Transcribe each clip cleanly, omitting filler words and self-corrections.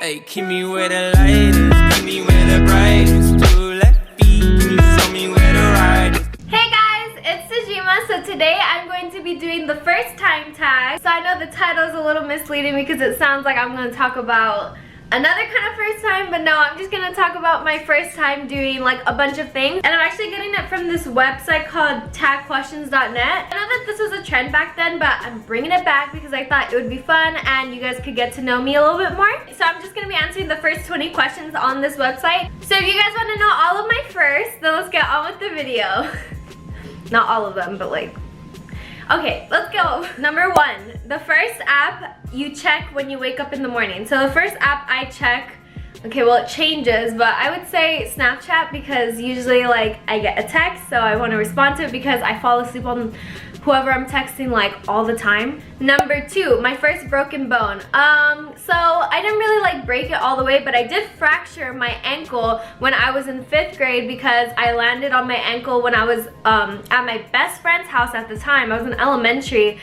Hey, keep me where the light is, keep me where the brightest. Two left feet, please show me where the right is. Hey guys, it's Dajema. So today I'm going to be doing the first time tag. So I know the title is a little misleading because it sounds like I'm going to talk about another kind of first time, but no, I'm just gonna talk about my first time doing like a bunch of things. And I'm actually getting it from this website called tagquestions.net. I know that this was a trend back then, but I'm bringing it back because I thought it would be fun and you guys could get to know me a little bit more. So I'm just gonna be answering the first 20 questions on this website. So if you guys want to know all of my firsts, then let's get on with the video. Not all of them, but like, okay, let's go. Number 1, the first app you check when you wake up in the morning. So the first app I check, okay, well it changes, but I would say Snapchat because usually like I get a text, so I want to respond to it because I fall asleep on whoever I'm texting like all the time. Number 2, my first broken bone. So I didn't really like break it all the way, but I did fracture my ankle when I was in 5th grade because I landed on my ankle when I was at my best friend's house at the time. I was in elementary.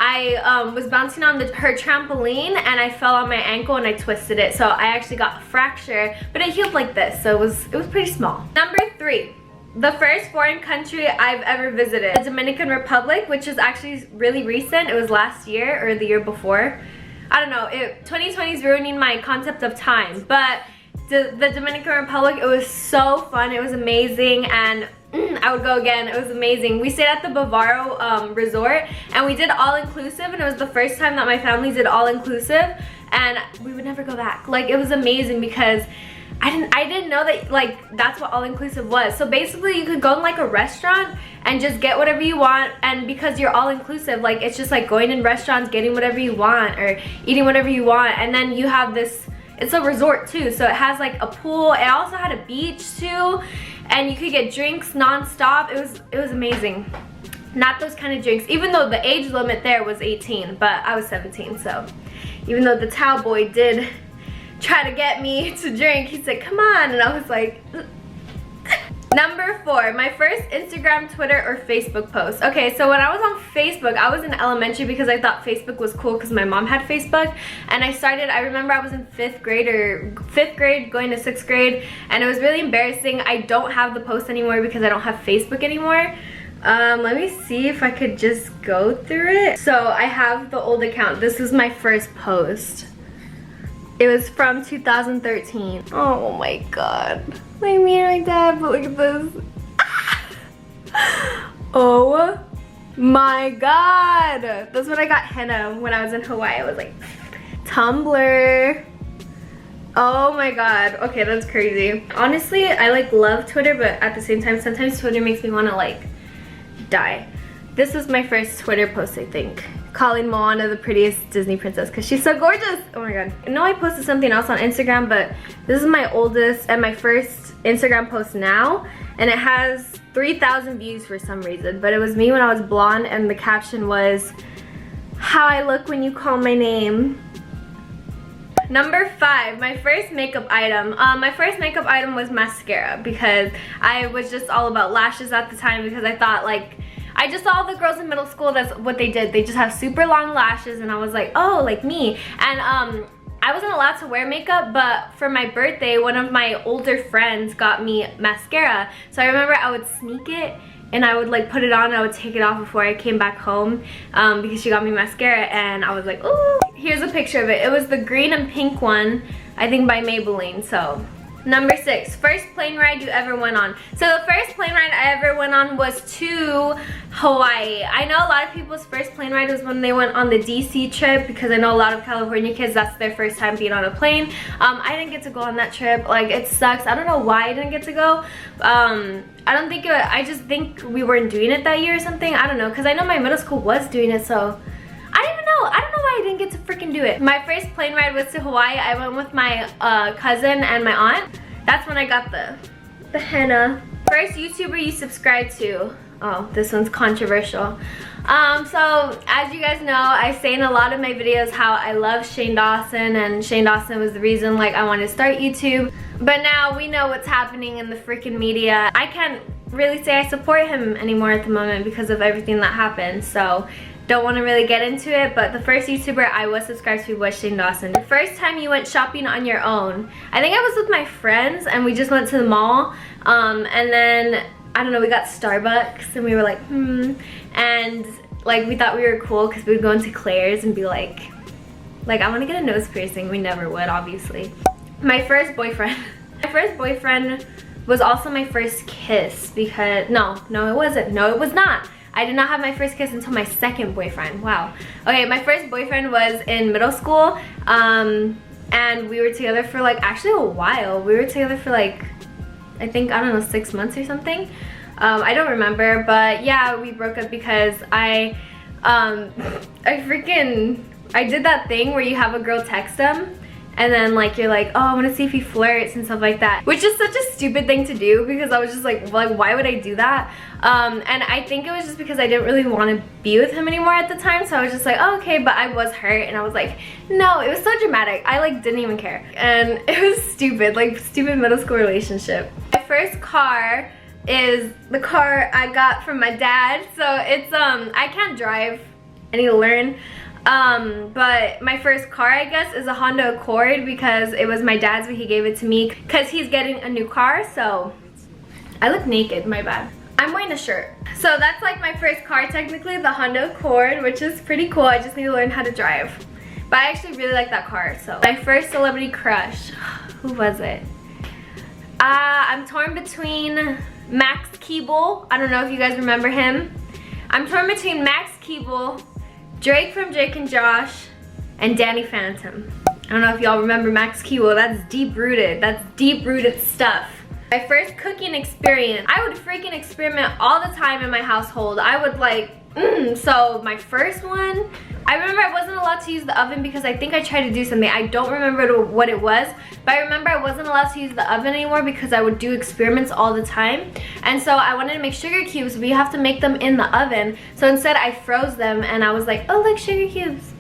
I was bouncing on her trampoline and I fell on my ankle and I twisted it. So I actually got a fracture, but it healed like this. So it was pretty small. Number 3. The first foreign country I've ever visited, the Dominican Republic, which is actually really recent. It was last year or the year before. I don't know, 2020 is ruining my concept of time, but the Dominican Republic, it was so fun, it was amazing, and I would go again. It was amazing. We stayed at the Bavaro resort and we did all-inclusive, and it was the first time that my family did all-inclusive, and we would never go back. Like, it was amazing because I didn't know that like that's what all-inclusive was. So basically you could go in like a restaurant and just get whatever you want, and because you're all-inclusive, like it's just like going in restaurants, getting whatever you want or eating whatever you want, and then you have this, it's a resort too, so it has like a pool. It also had a beach too, and you could get drinks non-stop. It was amazing. Not those kind of drinks, even though the age limit there was 18, but I was 17, so even though the towel boy did try to get me to drink, he said, come on, and I was like, Number 4, my first Instagram, Twitter, or Facebook post. Okay, so when I was on Facebook, I was in elementary because I thought Facebook was cool because my mom had Facebook, and I remember I was in 5th grade going to 6th grade, and it was really embarrassing. I don't have the post anymore because I don't have Facebook anymore. Let me see if I could just go through it. So I have the old account. This is my first post. It was from 2013. Oh my god. I mean like that, but look at this. Oh my god. That's when I got henna when I was in Hawaii. I was like, Tumblr. Oh my god. Okay, that's crazy. Honestly, I like love Twitter, but at the same time, sometimes Twitter makes me want to like die. This is my first Twitter post, I think. Calling Moana the prettiest Disney princess because she's so gorgeous. Oh my god. I know I posted something else on Instagram, but this is my oldest and my first Instagram post now, and it has 3,000 views for some reason, but it was me when I was blonde, and the caption was, how I look when you call my name. Number 5, my first makeup item. My first makeup item was mascara because I was just all about lashes at the time, because I thought like, I just saw the girls in middle school, that's what they did. They just have super long lashes, and I was like, oh, like me. And I wasn't allowed to wear makeup, but for my birthday, one of my older friends got me mascara. So I remember I would sneak it, and I would like put it on, and I would take it off before I came back home because she got me mascara, and I was like, ooh. Here's a picture of it. It was the green and pink one, I think by Maybelline, so. Number 6, first plane ride you ever went on. So the first plane ride I ever went on was to Hawaii. I know a lot of people's first plane ride was when they went on the DC trip, because I know a lot of California kids, that's their first time being on a plane. I didn't get to go on that trip. Like, it sucks. I don't know why I didn't get to go. I just think we weren't doing it that year or something. I don't know, because I know my middle school was doing it, so I don't even know. I don't know why I didn't get to freaking do it. My first plane ride was to Hawaii. I went with my cousin and my aunt. That's when I got the henna. First YouTuber you subscribed to. Oh, this one's controversial. So as you guys know, I say in a lot of my videos how I love Shane Dawson, and Shane Dawson was the reason like I wanted to start YouTube. But now we know what's happening in the freaking media. I can't really say I support him anymore at the moment because of everything that happened. So don't want to really get into it, but the first YouTuber I was subscribed to was Shane Dawson. first time you went shopping on your own. I think I was with my friends and we just went to the mall. And then, I don't know, we got Starbucks and we were like, and like we thought we were cool because we would go into Claire's and be like I want to get a nose piercing. We never would, obviously. My first boyfriend. My first boyfriend was also my first kiss because, no it wasn't. No, it was not. I did not have my first kiss until my second boyfriend. Wow. Okay, my first boyfriend was in middle school, and we were together for like actually a while. We were together for like, I think, I don't know, 6 months or something. I don't remember, but yeah, we broke up because I did that thing where you have a girl text them and then like you're like, oh, I want to see if he flirts and stuff like that, which is such a stupid thing to do because I was just like why would I do that? And I think it was just because I didn't really want to be with him anymore at the time, so I was just like, oh, okay, but I was hurt and I was like, no, it was so dramatic. I like didn't even care, and it was stupid, like stupid middle school relationship. My first car is the car I got from my dad, so it's I can't drive, I need to learn. But my first car, I guess, is a Honda Accord because it was my dad's, but he gave it to me because he's getting a new car. So I look naked, my bad. I'm wearing a shirt. So that's like my first car technically, the Honda Accord, which is pretty cool. I just need to learn how to drive. But I actually really like that car. So my first celebrity crush, who was it? I'm torn between Max Keeble. I don't know if you guys remember him. I'm torn between Max Keeble, Drake from Drake and Josh, and Danny Phantom. I don't know if y'all remember Max Keeble. That's deep-rooted. That's deep-rooted stuff. My first cooking experience. I would freaking experiment all the time in my household. I would like, so my first one, I remember I wasn't allowed to use the oven because I think I tried to do something. I don't remember what it was, but I remember I wasn't allowed to use the oven anymore because I would do experiments all the time. And so I wanted to make sugar cubes, but you have to make them in the oven. So instead I froze them and I was like, oh, look, sugar cubes.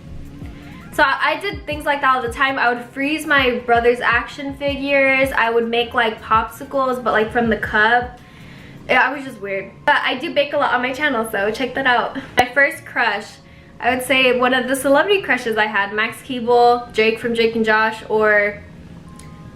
So I did things like that all the time. I would freeze my brother's action figures. I would make like popsicles, but like from the cup. I was just weird. But I do bake a lot on my channel, so check that out. My first crush, I would say one of the celebrity crushes I had, Max Keeble, Drake from Drake and Josh, or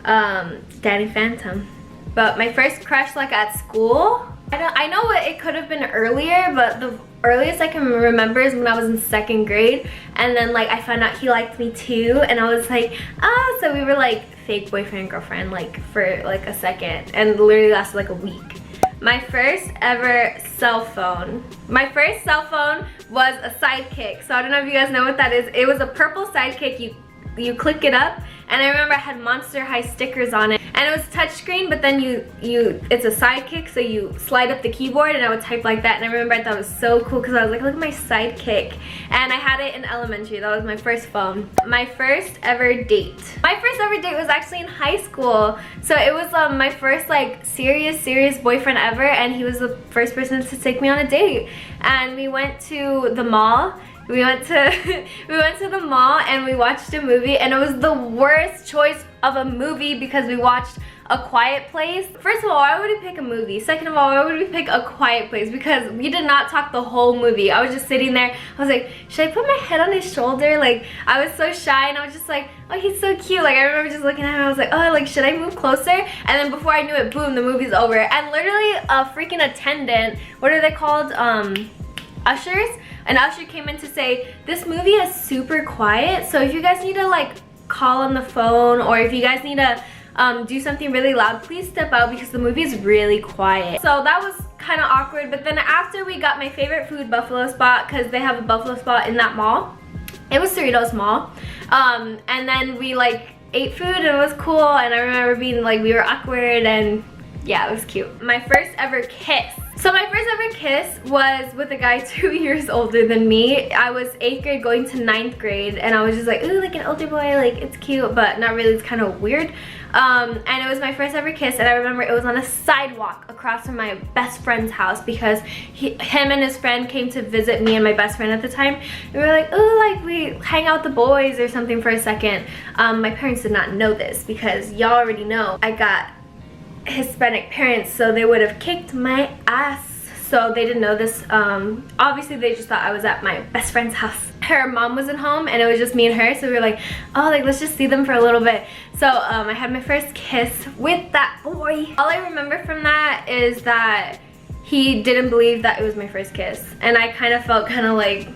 Danny Phantom. But my first crush like at school, I know it could have been earlier, but the earliest I can remember is when I was in 2nd grade, and then like I found out he liked me too, and I was like, ah, so we were like fake boyfriend girlfriend like for like a second, and literally lasted like a week. My first ever cell phone. My first cell phone was a Sidekick. So I don't know if you guys know what that is. It was a purple Sidekick. You click it up, and I remember I had Monster High stickers on it, and it was touchscreen, but then it's a Sidekick, so you slide up the keyboard and I would type like that. And I remember I thought it was so cool because I was like, look at my Sidekick. And I had it in elementary. That was my first phone. My first ever date. My first ever date was actually in high school. So it was my first like serious boyfriend ever, and he was the first person to take me on a date. And we went to the mall. We went to the mall and we watched a movie, and it was the worst choice of a movie because we watched A Quiet Place. First of all, why would we pick a movie? Second of all, why would we pick A Quiet Place? Because we did not talk the whole movie. I was just sitting there. I was like, should I put my head on his shoulder? Like, I was so shy, and I was just like, oh, he's so cute. Like, I remember just looking at him. I was like, oh, like, should I move closer? And then before I knew it, boom, the movie's over. And literally a freaking attendant, what are they called? Ushers? An usher came in to say, this movie is super quiet, so if you guys need to like call on the phone, or if you guys need to do something really loud, please step out because the movie is really quiet. So that was kind of awkward. But then after we got my favorite food, Buffalo Spot, because they have a Buffalo Spot in that mall. It was Cerritos Mall. And then we like ate food and it was cool, and I remember being like, we were awkward, and yeah, it was cute. My first ever kiss. So my first ever kiss was with a guy 2 years older than me. I was 8th grade going to 9th grade, and I was just like, ooh, like an older boy, like it's cute, but not really, it's kind of weird. And it was my first ever kiss, and I remember it was on a sidewalk across from my best friend's house because him and his friend came to visit me and my best friend at the time. We were like, ooh, like we hang out with the boys or something for a second. My parents did not know this because y'all already know I got Hispanic parents, so they would have kicked my ass. so they didn't know this. Obviously they just thought I was at my best friend's house. Her mom wasn't home and it was just me and her, so we were like, oh, like let's just see them for a little bit. So I had my first kiss with that boy. All I remember from that is that he didn't believe that it was my first kiss, and I kind of felt kind of like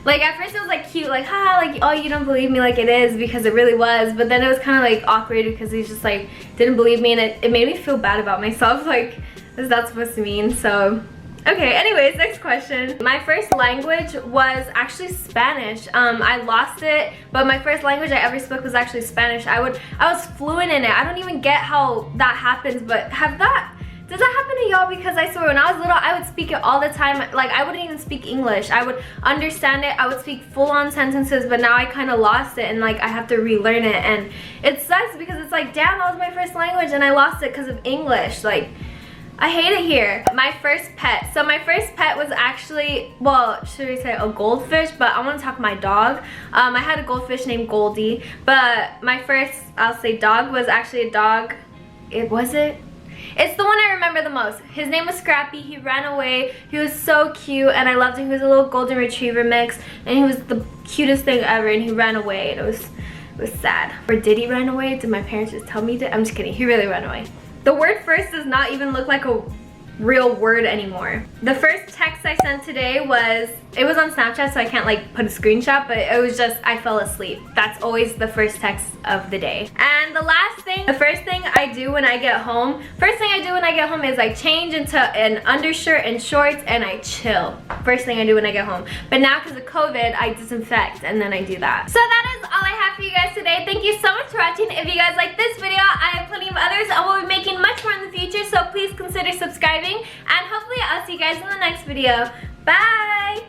at first it was like cute, like ha, like oh you don't believe me like it is, because it really was, but then it was kind of like awkward because he's just like didn't believe me, and it made me feel bad about myself, like what is that supposed to mean? So okay, anyways, next question. My first language was actually Spanish. I lost it, but my first language I ever spoke was actually Spanish. I was fluent in it. I don't even get how that happens, but does that happen to y'all? Because I swear when I was little I would speak it all the time. Like I wouldn't even speak English. I would understand it, I would speak full-on sentences, but now I kind of lost it and like I have to relearn it, and it sucks because it's like damn, that was my first language and I lost it because of English. Like I hate it here. My first pet. So my first pet was actually, well, should we say a goldfish, but I want to talk my dog. I had a goldfish named Goldie, but my first, I'll say dog, was actually a dog. It's the one I remember the most. His name was Scrappy. He ran away. He was so cute and I loved him. He was a little golden retriever mix and he was the cutest thing ever, and he ran away and it was sad. Or did he run away? Did my parents just tell me to? I'm just kidding. He really ran away. The word first does not even look like a real word anymore. The first text I sent today was, it was on Snapchat so I can't like put a screenshot, but it was just I fell asleep. That's always the first text of the day. And the first thing I do when I get home, is I change into an undershirt and shorts and I chill. First thing I do when I get home. But now because of COVID, I disinfect and then I do that. So that is all I have for you guys today. Thank you so much for watching. If you guys like this video, I have plenty of others. I will be making much more in the future, so please consider subscribing, and hopefully I'll see you guys in the next video. Bye!